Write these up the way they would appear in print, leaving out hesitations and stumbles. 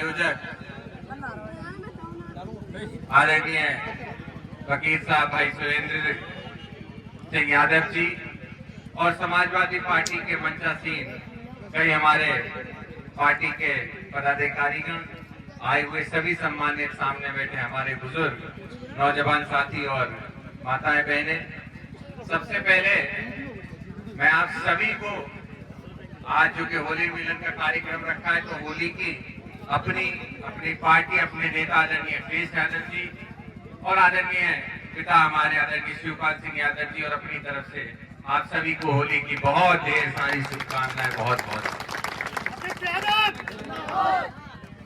आयोजक आदरणीय वकील साहब भाई सुरेंद्र सिंह यादव जी और समाजवादी पार्टी के मंचासीन कई हमारे पार्टी के पदाधिकारीगण, आए हुए सभी सम्मानित सामने बैठे हमारे बुजुर्ग नौजवान साथी और माताएं बहनें, सबसे पहले मैं आप सभी को आज जो कि होली मिलन का कार्यक्रम रखा है, तो होली की अपनी पार्टी, अपने नेता आदरणीय अखिलेश यादव जी और आदरणीय पिता हमारे आदरणीय शिवपाल सिंह यादव जी और अपनी तरफ से आप सभी को होली की बहुत ढेर सारी शुभकामनाएं। बहुत बहुत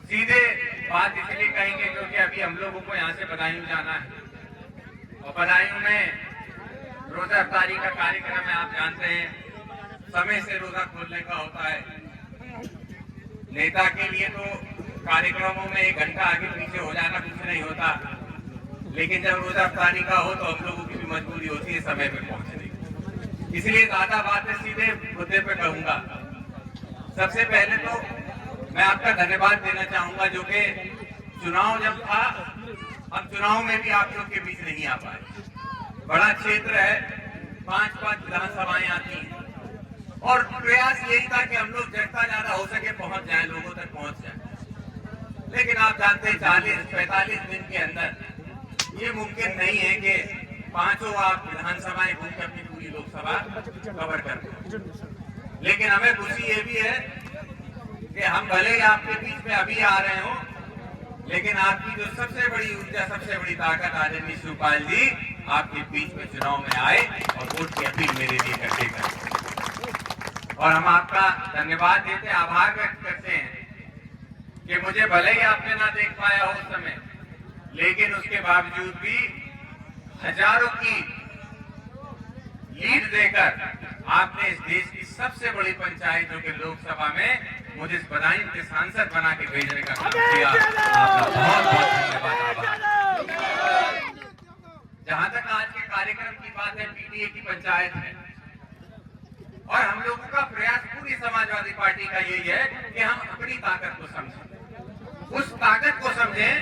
सीधे बात इसलिए कहेंगे क्योंकि अभी हम लोगों को यहाँ से बदायूं जाना है और बदायूं में रोजा अफ्तारी का कार्यक्रम है। आप जानते हैं समय से रोजा खोलने का होता है। नेता के लिए तो कार्यक्रमों में 1 घंटा आगे पीछे हो जाना कुछ नहीं होता, लेकिन जब रोजा अफ्तारी का हो तो हम लोगों की भी मजबूरी होती है समय पे पहुंचने की। इसलिए ज्यादा बातें सीधे मुद्दे पे कहूंगा। सबसे पहले तो मैं आपका धन्यवाद देना चाहूंगा, जो कि चुनाव जब था, हम चुनाव में भी आप लोग के बीच नहीं आ पाए। बड़ा क्षेत्र है, 5-5 विधानसभाएं आती हैं और प्रयास यही था कि हम लोग जितना ज्यादा हो सके पहुंच जाए, लोगों तक पहुंच जाए। लेकिन आप जानते हैं 40-45 दिन के अंदर ये मुमकिन नहीं है कि 5 आप विधानसभाएं घूम के अपनी पूरी लोकसभा कवर कर दें। लेकिन हमें खुशी ये भी है कि हम भले ही आपके बीच में अभी आ रहे हो, लेकिन आपकी जो सबसे बड़ी ऊर्जा, सबसे बड़ी ताकत आदरणीय शिवपाल जी आपके बीच में चुनाव में आए और वोट की अपील मेरे लिए करते। और हम आपका धन्यवाद देते, आभार व्यक्त करते हैं कि मुझे भले ही आपने ना देख पाया हो उस समय, लेकिन उसके बावजूद भी हजारों की लीड देकर आपने इस देश की सबसे बड़ी पंचायत जो कि लोकसभा में मुझे इस बदायूं के सांसद बना के भेजने का काम किया। आपका बहुत बहुत धन्यवाद, आभार। जहां तक आज के कार्यक्रम की बात है, पीडीए की पंचायत है और हम लोगों का प्रयास पूरी समाजवादी पार्टी का यही है कि हम अपनी ताकत को समझें, उस ताकत को समझें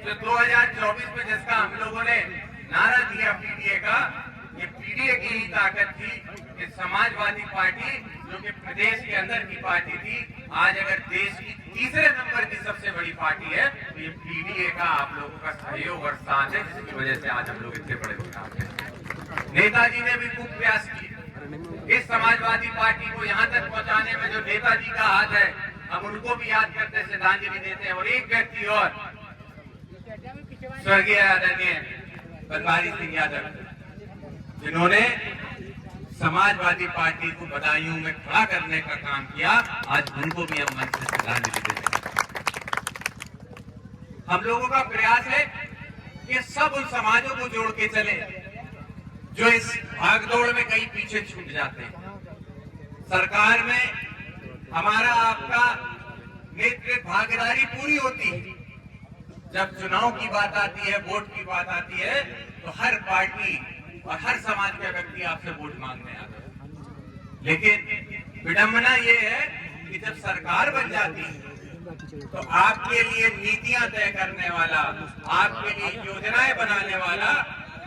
जो 2024 में जिसका हम लोगों ने नारा दिया पीडीए का, ये पीडीए की ही ताकत थी कि समाजवादी पार्टी जो कि प्रदेश के अंदर की पार्टी थी, आज अगर देश की तीसरे नंबर की सबसे बड़ी पार्टी है तो ये पीडीए का आप लोगों का सहयोग और साथ है, जिसकी वजह से आज हम लोग इतने बड़े मुकाम हैं। नेताजी ने भी खूब प्रयास किए इस समाजवादी पार्टी को यहाँ तक पहुँचाने में। जो नेताजी का हाथ है, हम उनको भी याद करते, श्रद्धांजलि देते हैं। और एक व्यक्ति और, स्वर्गीय आदरणीय बनवारी सिंह यादव, जिन्होंने समाजवादी पार्टी को बदायूं में खड़ा करने का काम किया, आज उनको भी हम मंच से श्रद्धांजलि देते हैं। हम लोगों का प्रयास है कि सब उन समाजों को जोड़ के चले जो इस भागदौड़ में कहीं पीछे छूट जाते हैं। सरकार में हमारा आपका नेतृत्व भागीदारी पूरी होती है। जब चुनाव की बात आती है, वोट की बात आती है, तो हर पार्टी और हर समाज का व्यक्ति आपसे वोट मांगने आता है। लेकिन विडंबना ये है कि जब सरकार बन जाती है तो आपके लिए नीतियां तय करने वाला, आपके लिए योजनाएं बनाने वाला,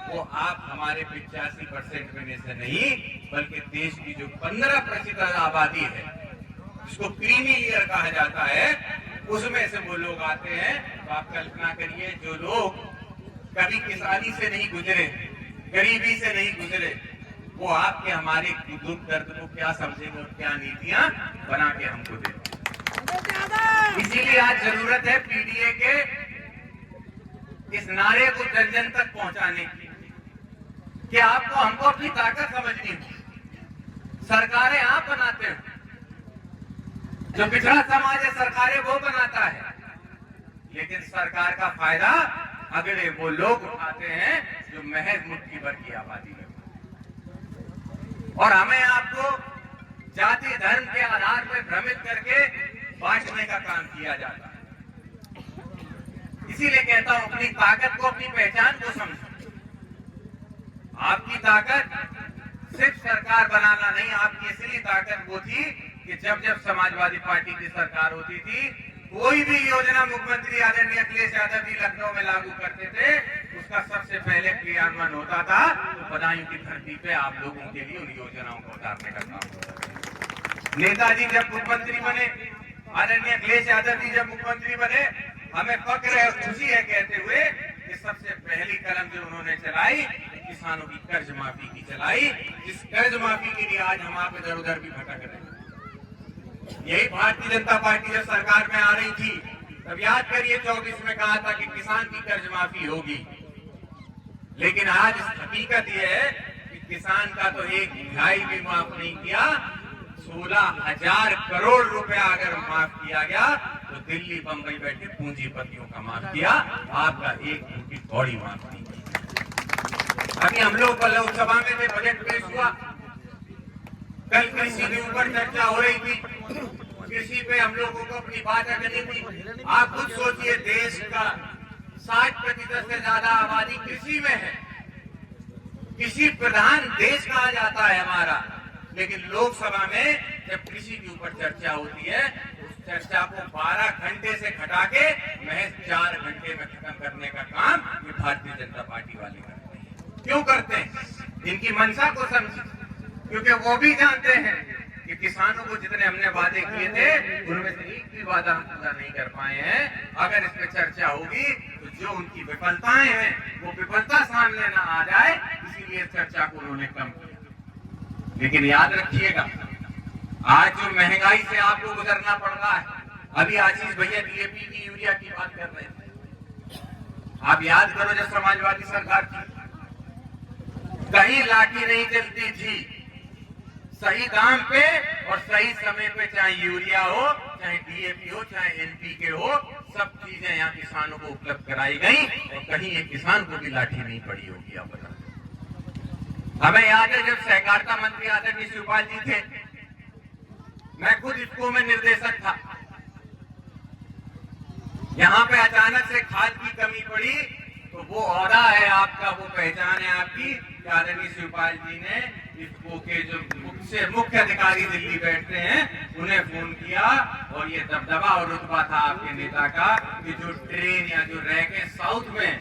वो आप हमारे 85% में से नहीं, बल्कि देश की जो 15% आबादी है, जिसको क्रीमी लेयर कहा जाता है, उसमें से वो लोग आते हैं। तो आप कल्पना करिए, जो लोग कभी किसानी से नहीं गुजरे, गरीबी से नहीं गुजरे, वो आपके हमारे दुख दर्द को क्या समझेंगे और क्या नीतियां बना के हमको देंगे। इसीलिए आज जरूरत है पीडीए के इस नारे को जन जन तक पहुंचाने की, कि आपको हमको अपनी ताकत समझनी है। सरकारें आप बनाते हो, जो पिछड़ा समाज है सरकारें वो बनाता है, लेकिन सरकार का फायदा अगले वो लोग उठाते हैं जो महज मुट्ठी भर की आबादी में। और हमें आपको जाति धर्म के आधार पर भ्रमित करके बांटने का काम किया जाता है। इसीलिए कहता हूं, अपनी ताकत को, अपनी पहचान को समझो। आपकी ताकत सिर्फ सरकार बनाना नहीं, आपकी असली ताकत वो थी कि जब जब समाजवादी पार्टी की सरकार होती थी कोई भी योजना मुख्यमंत्री आदरणीय अखिलेश यादव जी लखनऊ में लागू करते थे, उसका सबसे पहले क्रियान्वयन होता था तो बदायूं की धरती पे आप लोगों के लिए उन योजनाओं को उतारने का काम होता था। नेताजी जब मुख्यमंत्री बने, आदरणीय अखिलेश यादव जी जब मुख्यमंत्री बने, हमें फक्र है और खुशी है कहते हुए कि सबसे पहली कलम जो उन्होंने चलाई किसानों की कर्ज माफी की चलाई, जिस कर्ज माफी के लिए आज हम आप इधर उधर भी भटक रहे हैं। यही भारतीय जनता पार्टी जब सरकार में आ रही थी तब याद करिए 24 में कहा था कि किसान की कर्ज माफी होगी, लेकिन आज हकीकत यह है कि किसान का तो 1/2 भी माफ नहीं किया। 16,000 करोड़ रुपया अगर माफ किया गया तो दिल्ली बंबई बैठे पूंजीपतियों का माफ किया, आपका एक की कौड़ी माफ नहीं की। अभी हम लोग कल लोकसभा में से बजट पेश हुआ, कल कृषि के ऊपर चर्चा हो रही थी, कृषि पे हम लोगों को अपनी बात रखनी थी। आप खुद सोचिए, देश का 60% से ज्यादा आबादी कृषि में है, कृषि प्रधान देश कहा जाता है हमारा, लेकिन लोकसभा में जब कृषि के ऊपर चर्चा होती है उस चर्चा को 12 घंटे से घटा के महज 4 घंटे में खत्म करने का काम ये भारतीय जनता पार्टी वाले करते हैं। क्यों करते हैं? इनकी मंशा को समझिए, क्योंकि वो भी जानते हैं कि किसानों को जितने हमने वादे किए थे उनमें से एक भी वादा हम पूरा नहीं कर पाए हैं। अगर इस पे चर्चा होगी तो जो उनकी विफलताएं हैं वो विफलता सामने ना आ जाए, इसीलिए चर्चा को उन्होंने कम किया। लेकिन याद रखिएगा, आज जो महंगाई से आपको गुजरना पड़ रहा है, अभी आशीष भैया डीएपी की यूरिया की बात कर रहे थे, आप याद करो जब समाजवादी सरकार थी कहीं लाठी नहीं चलती थी, सही दाम पे और सही समय पे चाहे यूरिया हो, चाहे डीएपी हो, चाहे एनपीके हो, सब चीजें यहाँ किसानों को उपलब्ध कराई गई और कहीं एक किसान को भी लाठी नहीं पड़ी होगी। आप बता, हमें याद है जब सहकारिता मंत्री आदरणीय शिवपाल जी थे, मैं खुद इफ्को में निर्देशक था, यहाँ पे अचानक से खाद की कमी पड़ी तो वो औहदा है आपका, वो पहचान है आपकी, आदरणीय शिवपाल जी ने इफ्को के जो मुख्य अधिकारी दिल्ली बैठते हैं उन्हें फोन किया और ये दबदबा और रुतबा था आपके नेता का कि जो ट्रेन या जो रैकें साउथ में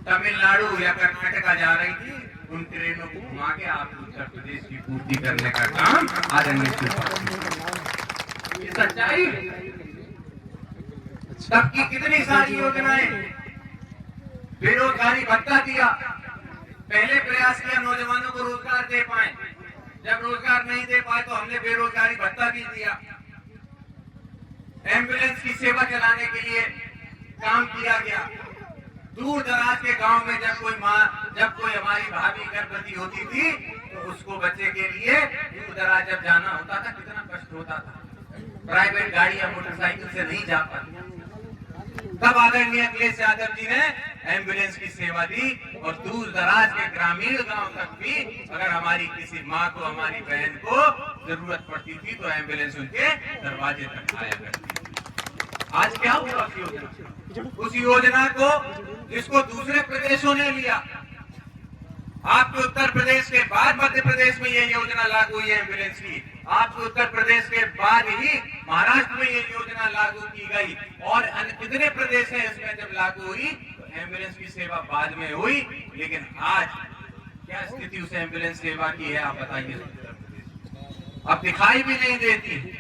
तमिलनाडु या कर्नाटका जा रही थी उन ट्रेनों को घुमा के आप उत्तर प्रदेश की पूर्ति करने का काम आदरणीय शिवपाल जी। ये सच्चाई। तब की कितनी सारी योजनाएं, बेरोजगारी भत्ता दिया, पहले प्रयास किया नौजवानों को रोजगार दे पाए, जब रोजगार नहीं दे पाए तो हमने बेरोजगारी भत्ता भी दिया, एम्बुलेंस की सेवा चलाने के लिए काम किया गया, दूर दराज के गांव में जब कोई हमारी भाभी गर्भवती होती थी तो उसको बच्चे के लिए दूर दराज जब जाना होता था कितना कष्ट होता था, प्राइवेट गाड़ी या मोटरसाइकिल से नहीं जा पाती, तब आदरणीय अखिलेश यादव जी ने एम्बुलेंस की सेवा दी और दूर दराज के ग्रामीण गांव तक भी अगर हमारी किसी माँ को, हमारी बहन को जरूरत पड़ती थी तो एम्बुलेंस उनके दरवाजे तक आया करती थी। आज क्या हुआ उस योजना को जिसको दूसरे प्रदेशों ने लिया, आपके उत्तर प्रदेश के बाद मध्य प्रदेश में ये योजना लागू हुई एम्बुलेंस की, आपके उत्तर प्रदेश के बाद ही महाराष्ट्र में ये योजना लागू की गई और अन्य कितने प्रदेश हैं इसमें जब लागू हुई तो एम्बुलेंस की सेवा बाद में हुई। लेकिन आज क्या स्थिति उस एम्बुलेंस सेवा की है आप बताइए। अब दिखाई भी नहीं देती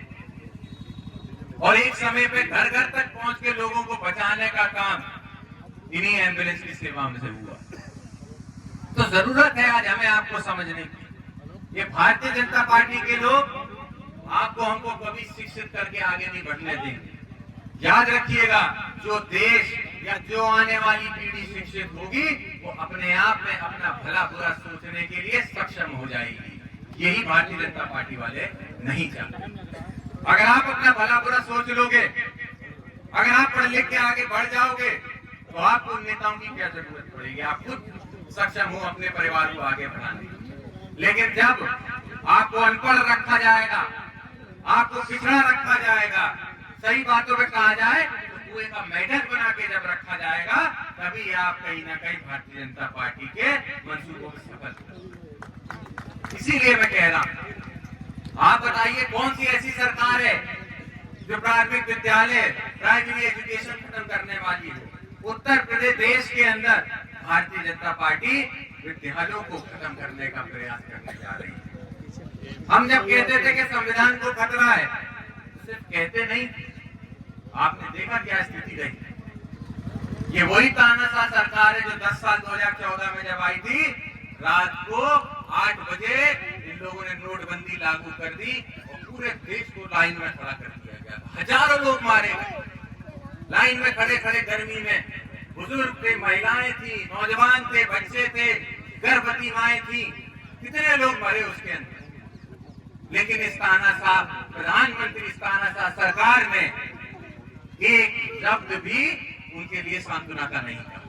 और एक समय पे घर घर तक पहुंच के लोगों को बचाने का काम इन्हीं एम्बुलेंस की सेवा में से हुआ। तो जरूरत है आज हमें आपको समझने की, ये भारतीय जनता पार्टी के लोग आपको हमको कभी शिक्षित करके आगे नहीं बढ़ने देंगे। याद रखिएगा, जो देश या जो आने वाली पीढ़ी शिक्षित होगी वो अपने आप में अपना भला बुरा सोचने के लिए सक्षम हो जाएगी। यही भारतीय जनता पार्टी वाले नहीं चाहते। अगर आप अपना भला बुरा सोच लोगे, अगर आप पढ़ लिख के आगे बढ़ जाओगे तो आपको नेताओं की क्या जरूरत पड़ेगी, आप खुद सक्षम हो अपने परिवार को आगे बढ़ाने। लेकिन जब आपको अनपढ़ रखा जाएगा, आपको पिछड़ा रखा जाएगा, सही बातों पे कहा जाए तो कुएं का मेढक बना के जब रखा जाएगा तभी आप कहीं ना कहीं भारतीय जनता पार्टी के मंसूबों में सफल होंगे। इसीलिए मैं कह रहा हूं, आप बताइए कौन सी ऐसी सरकार है जो प्राथमिक विद्यालय प्राइमरी एजुकेशन खत्म करने वाली हो। उत्तर प्रदेश देश के अंदर भारतीय जनता पार्टी विद्यालयों को खत्म करने का प्रयास करने जा रही है। हम जब कहते थे कि संविधान को खतरा है, सिर्फ कहते नहीं, आपने देखा क्या स्थिति रही। ये वही तानाशाह सरकार है जो 10 साल 2014 में जब आई थी, रात को 8 बजे इन लोगों ने नोटबंदी लागू कर दी और पूरे देश को लाइन में खड़ा कर दिया गया। हजारों लोग मारे गए, लाइन में खड़े खड़े गर्मी में। बुजुर्ग थे, महिलाएं थी, नौजवान थे, बच्चे थे, गर्भवती माएं थी, कितने लोग मरे उसके अंदर। लेकिन इस तानाशाह प्रधानमंत्री, इस तानाशाह सरकार ने एक शब्द भी उनके लिए सांत्वना का नहीं कहा।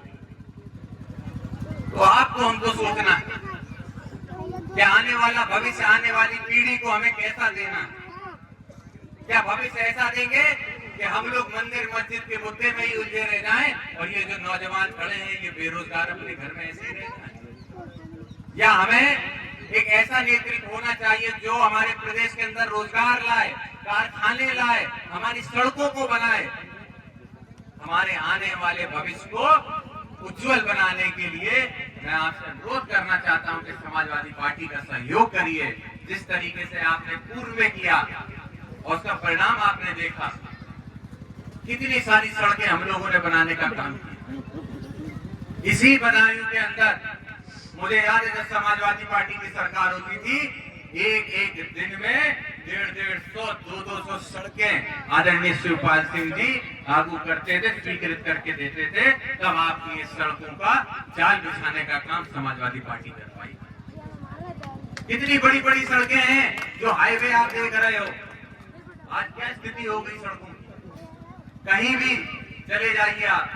तो आपको हमको सोचना है कि आने वाला भविष्य, आने वाली पीढ़ी को हमें कैसा देना है। क्या भविष्य ऐसा देंगे कि हम लोग मंदिर मस्जिद के मुद्दे में ही उलझे रह जाएं और ये जो नौजवान खड़े हैं ये बेरोजगार अपने घर में ऐसे ही रह जाएं? या हमें एक ऐसा नेतृत्व होना चाहिए जो हमारे प्रदेश के अंदर रोजगार लाए, कारखाने लाए, हमारी सड़कों को बनाए, हमारे आने वाले भविष्य को उज्जवल बनाने के लिए मैं आपसे अनुरोध करना चाहता हूं कि समाजवादी पार्टी का सहयोग करिए। जिस तरीके से आपने पूर्व में किया और उसका परिणाम आपने देखा, कितनी सारी सड़कें हम लोगों ने बनाने का काम किया। इसी बदायूं के अंदर मुझे याद है जब समाजवादी पार्टी की सरकार होती थी, एक दिन में 150-150, 200 सड़कें आदरणीय शिवपाल सिंह जी लागू करते थे, स्वीकृत करके देते थे। तब आपकी इस सड़कों का जाल बिछाने का काम समाजवादी पार्टी कर पाई। कितनी बड़ी बड़ी सड़कें हैं जो हाईवे आप देख रहे हो। आज क्या स्थिति हो गई सड़कों की, कहीं भी चले जाइए आप,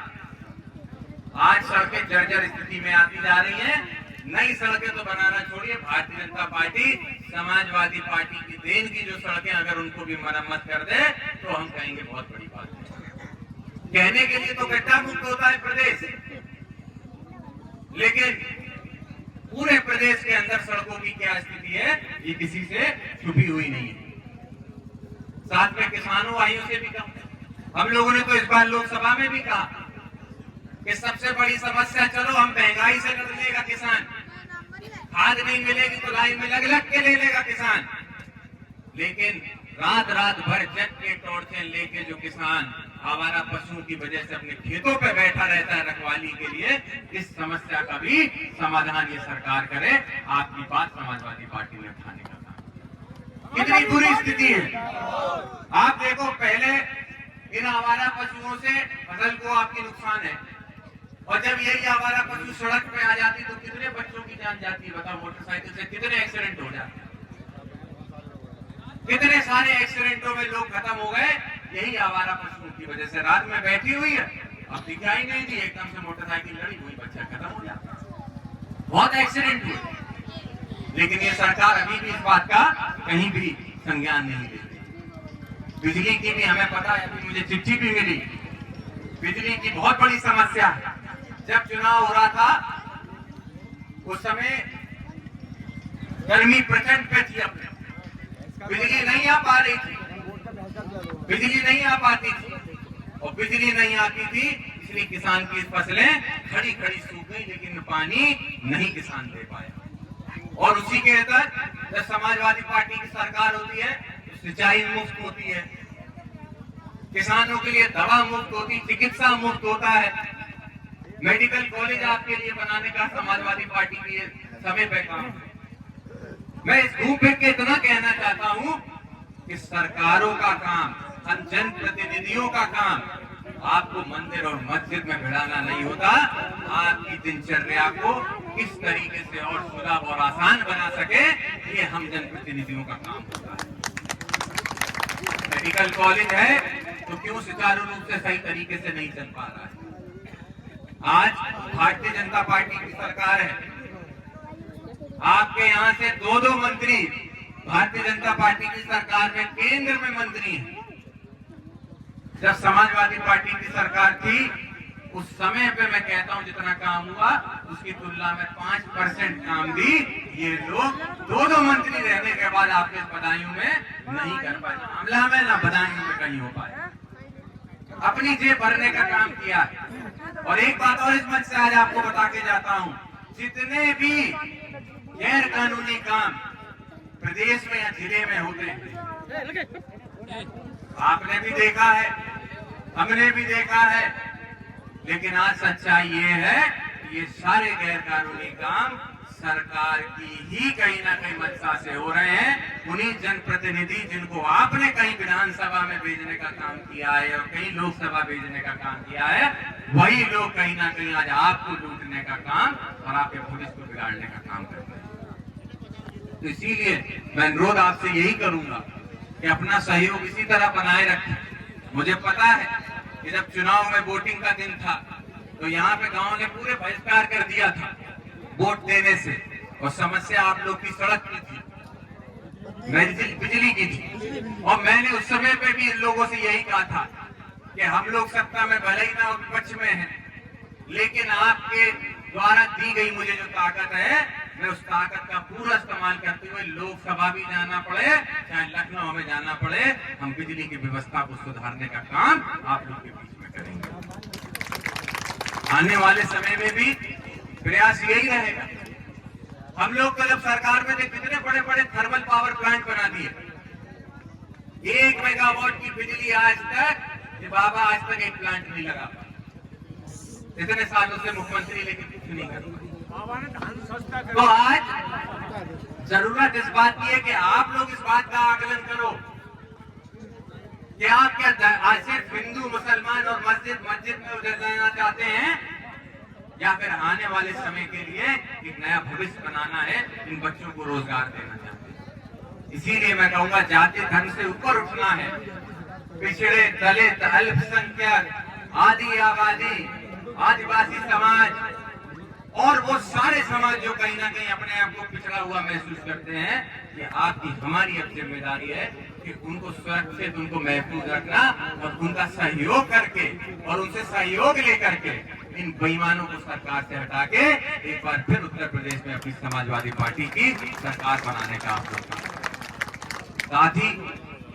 आज सड़कें जर्जर स्थिति में आती जा रही हैं। नई सड़कें तो बनाना छोड़िए, भारतीय जनता पार्टी समाजवादी पार्टी की देन की जो सड़कें अगर उनको भी मरम्मत कर दे तो हम कहेंगे बहुत बड़ी बात है। कहने के लिए तो गड्ढा मुक्त होता है प्रदेश, लेकिन पूरे प्रदेश के अंदर सड़कों की क्या स्थिति है ये किसी से छुपी हुई नहीं है। साथ में किसानों भाइयों से भी कहा, हम लोगों ने तो इस बार लोकसभा में भी कहा कि सबसे बड़ी समस्या, चलो हम महंगाई से लड़ लेगा किसान, खाद नहीं मिलेगी तो लाइन में लग के ले लेगा किसान, लेकिन रात भर जग के टॉर्चें लेके जो किसान आवारा पशुओं की वजह से अपने खेतों पे बैठा रहता है रखवाली के लिए, इस समस्या का भी समाधान ये सरकार करे। आपकी बात समाजवादी पार्टी ने उठाने का काम। कितनी बुरी स्थिति है आप देखो, पहले इन आवारा पशुओं से फसल को आपकी नुकसान है, और जब यही आवारा पशु सड़क पे आ जाती तो कितने बच्चों की जान जाती है। बताओ, मोटरसाइकिल से कितने एक्सीडेंट हो जाते, कितने सारे एक्सीडेंटों में लोग खत्म हो गए यही आवारा पशुओं की वजह से। रात में बैठी हुई है, अब दिखाई नहीं दी, एकदम से मोटरसाइकिल लड़ी, वही बच्चा खत्म हो जाता। बहुत एक्सीडेंट हुए, लेकिन ये सरकार अभी भी इस बात का कहीं भी संज्ञान नहीं देती। बिजली की भी हमें पता है, अभी मुझे चिट्ठी भी मिली, बिजली की बहुत बड़ी समस्या है। जब चुनाव हो रहा था उस समय गर्मी प्रचंड पे थी, अपने बिजली नहीं आ पा रही थी, बिजली नहीं आ पाती थी, और बिजली नहीं आती थी इसलिए किसान की फसलें खड़ी सूख गई, लेकिन पानी नहीं किसान दे पाया। और उसी के तहत जब समाजवादी पार्टी की सरकार होती है तो सिंचाई मुफ्त होती है, किसानों के लिए दवा मुफ्त होती, चिकित्सा मुफ्त होता है, मेडिकल कॉलेज आपके लिए बनाने का समाजवादी पार्टी की समय पे काम है। मैं इस घूम फिर के इतना कहना चाहता हूं कि सरकारों का काम, हम जनप्रतिनिधियों का काम आपको मंदिर और मस्जिद में भिड़ाना नहीं होता, आपकी दिनचर्या को किस तरीके से और सुलभ और आसान बना सके ये हम जनप्रतिनिधियों का काम होता है। मेडिकल कॉलेज है तो क्यों सुचारू रूप से सही तरीके से नहीं चल पा रहा है। आज भारतीय जनता पार्टी की सरकार है, आपके यहाँ से 2 मंत्री भारतीय जनता पार्टी की सरकार में केंद्र में मंत्री हैं। जब समाजवादी पार्टी की सरकार थी उस समय पे मैं कहता हूं जितना काम हुआ उसकी तुलना में 5% काम भी ये लोग दो मंत्री रहने के बाद आपके बदायूं में नहीं कर पाए, ना आमला में ना बदायूं में कहीं हो पाए। अपनी जेब भरने का काम किया है। और एक बात और इस मंच से आज आपको बता के जाता हूं, जितने भी गैर कानूनी काम प्रदेश में या जिले में होते हैं, आपने भी देखा है, हमने भी देखा है, लेकिन आज सच्चाई ये है कि ये सारे गैर कानूनी काम सरकार की ही कहीं ना कहीं मंशा से हो रहे हैं। उन्हीं जनप्रतिनिधि जिनको आपने कहीं विधानसभा में भेजने का काम किया है और कहीं लोकसभा भेजने का काम किया है, वही लोग कहीं ना कहीं आज आपको लूटने का काम और आपके पुलिस को बिगाड़ने का काम करते हैं। तो इसीलिए मैं अनुरोध आपसे यही करूंगा कि अपना सहयोग इसी तरह बनाए रखें। मुझे पता है कि जब चुनाव में वोटिंग का दिन था तो यहाँ पे गांव ने पूरे बहिष्कार कर दिया था वोट देने से, और समस्या आप लोग की सड़क की थी, बिजली की थी। और मैंने उस समय पे भी इन लोगों से यही कहा था कि हम लोग सत्ता में भले ही ना विपक्ष में हैं, लेकिन आपके द्वारा दी गई मुझे जो ताकत है, मैं उस ताकत का पूरा इस्तेमाल करते हुए लोकसभा भी जाना पड़े, चाहे लखनऊ में जाना पड़े, हम बिजली की व्यवस्था को सुधारने का काम आप लोग के बीच में करेंगे। आने वाले समय में भी प्रयास यही रहेगा। हम लोग तो जब सरकार में थे कितने बड़े बड़े थर्मल पावर प्लांट बना दिए, 1 मेगावाट की बिजली आज तक ये बाबा आज तक एक प्लांट नहीं लगा। इतने सालों से मुख्यमंत्री लेकिन कुछ नहीं कर। तो आज जरूरत इस बात की है कि आप लोग इस बात का आकलन करो कि आप क्या आज सिर्फ हिंदू मुसलमान और मस्जिद में उलझ जाना चाहते हैं, या फिर आने वाले समय के लिए एक नया भविष्य बनाना है, इन बच्चों को रोजगार देना चाहते हैं। इसीलिए मैं कहूंगा जाति धर्म से ऊपर उठना है। पिछड़े दलित अल्पसंख्यक आदि आबादी आदिवासी समाज और वो सारे समाज जो कहीं ना कहीं अपने आप को पिछड़ा हुआ महसूस करते हैं, ये आपकी हमारी अब जिम्मेदारी है कि उनको सुरक्षित, उनको महफूज रखना और उनका सहयोग करके और उनसे सहयोग लेकर के इन बेईमानों को सरकार से हटा के एक बार फिर उत्तर प्रदेश में अपनी समाजवादी पार्टी की सरकार बनाने का आप लोग का। साथ ही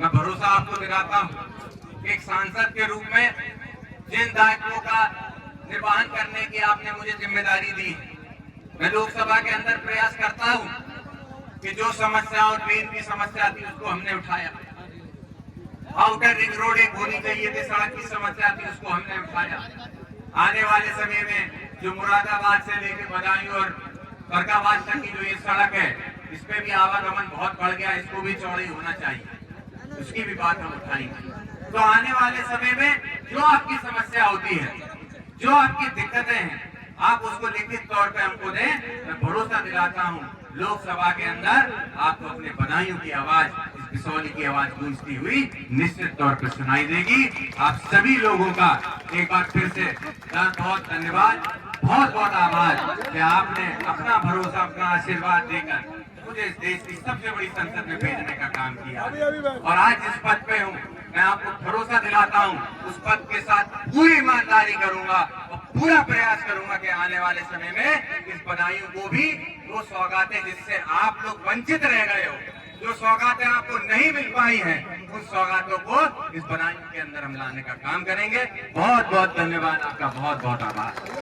मैं भरोसा आपको दिलाता हूं कि एक सांसद के रूप में जिन दायित्वों का निर्वहन करने की आपने मुझे जिम्मेदारी दी, मैं लोकसभा के अंदर प्रयास करता हूं कि जो समस्या और ट्रेन की समस्या थी उसको हमने उठाया, आउटर रिंग रोड एक होनी चाहिए थी, सड़क की समस्या थी उसको हमने उठाया। आने वाले समय में जो मुरादाबाद से लेकर बदायूं और फरकाबाद तक की जो ये सड़क है, इस पे भी आवागमन बहुत बढ़ गया, इसको भी चौड़ी होना चाहिए, उसकी भी बात हम उठाएंगे। तो आने वाले समय में जो आपकी समस्या होती है, जो आपकी दिक्कतें हैं, आप उसको लिखित तौर पे हमको दें। मैं भरोसा दिलाता हूं लोकसभा के अंदर आपको अपने बदायूं की आवाज, इस बिसौली की आवाज गूंजती हुई निश्चित तौर पर सुनाई देगी। आप सभी लोगों का एक बार फिर से बहुत धन्यवाद, बहुत बहुत आभार कि आपने अपना भरोसा, अपना आशीर्वाद देकर मुझे इस देश की सबसे बड़ी संसद में भेजने का काम किया। और आज जिस पद पे हूँ, मैं आपको भरोसा दिलाता हूँ उस पद के साथ पूरी ईमानदारी करूंगा और पूरा प्रयास करूंगा कि आने वाले समय में इस बदायूं को भी वो सौगातें जिससे आप लोग वंचित रह गए हो, जो सौगातें आपको नहीं मिल पाई हैं, उन सौगातों को इस बदायूं के अंदर हम लाने का काम करेंगे। बहुत बहुत धन्यवाद, आपका बहुत बहुत आभार।